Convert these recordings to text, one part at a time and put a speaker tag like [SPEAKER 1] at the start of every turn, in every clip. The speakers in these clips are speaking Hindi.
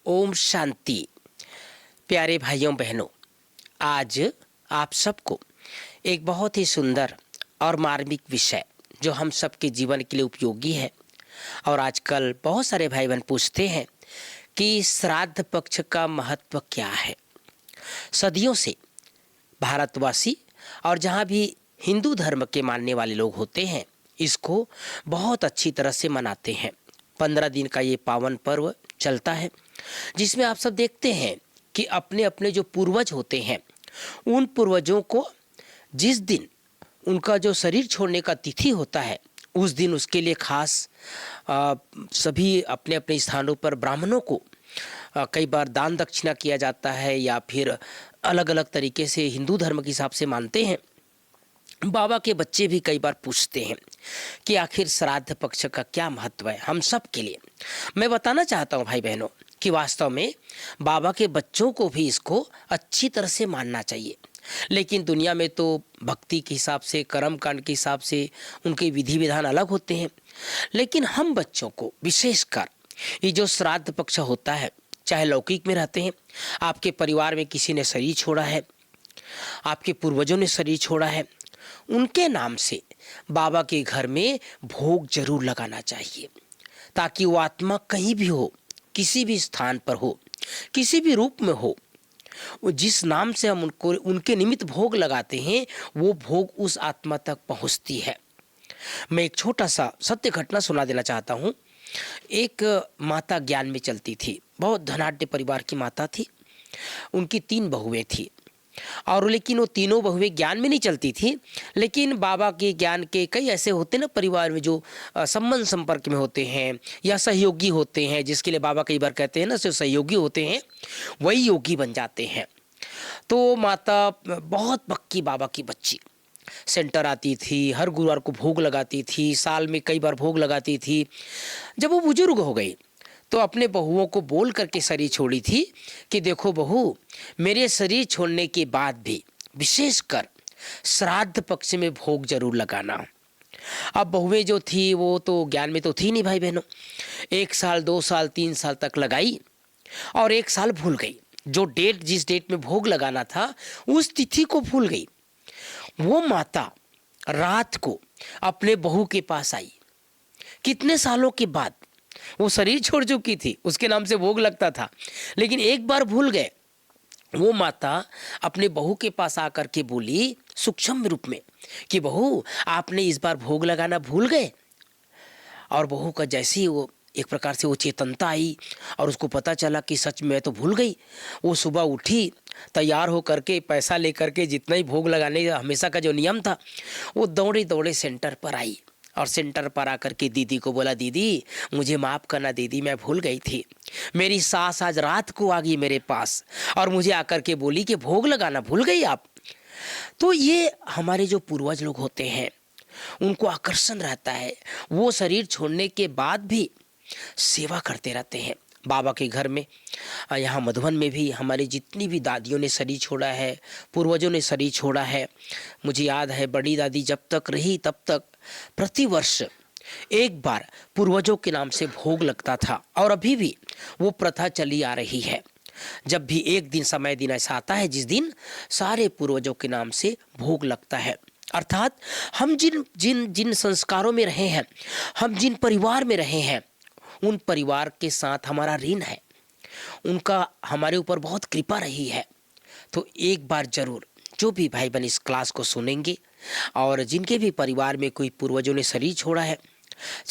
[SPEAKER 1] ओम शांति। प्यारे भाइयों बहनों, आज आप सबको एक बहुत ही सुंदर और मार्मिक विषय जो हम सबके जीवन के लिए उपयोगी है, और आजकल बहुत सारे भाई बहन पूछते हैं कि श्राद्ध पक्ष का महत्व क्या है। सदियों से भारतवासी और जहाँ भी हिंदू धर्म के मानने वाले लोग होते हैं, इसको बहुत अच्छी तरह से मनाते हैं। 15 दिन का ये पावन पर्व चलता है, जिसमें आप सब देखते हैं कि अपने अपने जो पूर्वज होते हैं, उन पूर्वजों को जिस दिन उनका जो शरीर छोड़ने का तिथि होता है, उस दिन उसके लिए खास सभी अपने अपने स्थानों पर ब्राह्मणों को कई बार दान दक्षिणा किया जाता है, या फिर अलग अलग तरीके से हिंदू धर्म के हिसाब से मानते हैं। बाबा के बच्चे भी कई बार पूछते हैं कि आखिर श्राद्ध पक्ष का क्या महत्व है हम सब के लिए। मैं बताना चाहता हूँ भाई बहनों कि वास्तव में बाबा के बच्चों को भी इसको अच्छी तरह से मानना चाहिए, लेकिन दुनिया में तो भक्ति के हिसाब से, कर्म कांड के हिसाब से उनके विधि विधान अलग होते हैं। लेकिन हम बच्चों को विशेषकर ये जो श्राद्ध पक्ष होता है, चाहे लौकिक में रहते हैं, आपके परिवार में किसी ने शरीर छोड़ा है, आपके पूर्वजों ने शरीर छोड़ा है, उनके नाम से बाबा के घर में भोग जरूर लगाना चाहिए, ताकि वो आत्मा कहीं भी हो, किसी भी स्थान पर हो, किसी भी रूप में हो, वो जिस नाम से हम उनको उनके निमित्त भोग लगाते हैं, वो भोग उस आत्मा तक पहुंचती है। मैं एक छोटा सा सत्य घटना सुना देना चाहता हूँ। एक माता ज्ञान में चलती थी, बहुत धनाढ्य परिवार की माता थी। उनकी 3 बहुएं थी, और लेकिन वो तीनों बहुएं ज्ञान में नहीं चलती थी, लेकिन बाबा के ज्ञान के कई ऐसे होते ना परिवार में जो संबंध संपर्क में होते हैं या सहयोगी होते हैं, जिसके लिए बाबा कई बार कहते हैं ना, जो सहयोगी होते हैं वही योगी बन जाते हैं। तो माता बहुत पक्की बाबा की बच्ची, सेंटर आती थी, हर गुरुवार को भोग लगाती थी, साल में कई बार भोग लगाती थी। जब वो बुजुर्ग हो गई तो अपने बहुओं को बोल करके शरीर छोड़ी थी कि देखो बहू, मेरे शरीर छोड़ने के बाद भी विशेषकर श्राद्ध पक्ष में भोग जरूर लगाना। अब बहुएं जो थी वो तो ज्ञान में तो थी नहीं भाई बहनों। 1 साल, 2 साल, 3 साल तक लगाई, और 1 साल भूल गई। जो डेट, जिस डेट में भोग लगाना था, उस तिथि को भूल गई। वो माता रात को अपने बहू के पास आई। कितने सालों के बाद वो शरीर छोड़ चुकी थी, उसके नाम से भोग लगता था, लेकिन एक बार भूल गए। वो माता अपने बहू के पास आकर के बोली सूक्ष्म रूप में कि बहू, आपने इस बार भोग लगाना भूल गए। और बहू का जैसे ही वो एक प्रकार से वो चेतनता आई और उसको पता चला कि सच में तो भूल गई, वो सुबह उठी, तैयार हो करके, पैसा लेकर के, जितना ही भोग लगाने हमेशा का जो नियम था, वो दौड़े दौड़े सेंटर पर आई, और सेंटर पर आकर के दीदी को बोला, दीदी मुझे माफ़ करना दीदी, मैं भूल गई थी। मेरी सास आज रात को आ गई मेरे पास और मुझे आकर के बोली कि भोग लगाना भूल गई आप। तो ये हमारे जो पूर्वज लोग होते हैं, उनको आकर्षण रहता है, वो शरीर छोड़ने के बाद भी सेवा करते रहते हैं बाबा के घर में। यहाँ मधुबन में भी हमारी जितनी भी दादियों ने शरीर छोड़ा है, पूर्वजों ने शरीर छोड़ा है, मुझे याद है बड़ी दादी जब तक रही तब तक प्रतिवर्ष एक बार पूर्वजों के नाम से भोग लगता था, और अभी भी वो प्रथा चली आ रही है। जब भी एक दिन समय दिन ऐसा आता है जिस दिन सारे पूर्वजों के नाम से भोग लगता है, अर्थात हम जिन जिन जिन संस्कारों में रहे हैं, हम जिन परिवार में रहे हैं, उन परिवार के साथ हमारा ऋण है, उनका हमारे ऊपर बहुत कृपा रही है। तो एक बार जरूर जो भी भाई बहन इस क्लास को सुनेंगे और जिनके भी परिवार में कोई पूर्वजों ने शरीर छोड़ा है,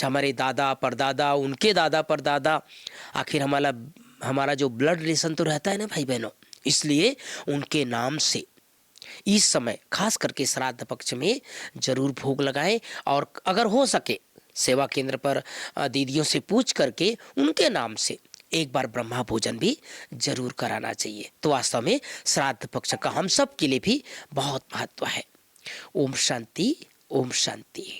[SPEAKER 1] हमारे दादा परदादा, उनके दादा परदादा, आखिर हमारा जो ब्लड रिलेशन तो रहता है ना भाई बहनों, इसलिए उनके नाम से इस समय खास करके श्राद्ध पक्ष में जरूर भोग लगाएं, और अगर हो सके सेवा केंद्र पर दीदियों से पूछ करके उनके नाम से एक बार ब्रह्मा भोजन भी जरूर कराना चाहिए। तो वास्तव में श्राद्ध पक्ष का हम सब के लिए भी बहुत महत्व है। ओम शांति, ओम शांति।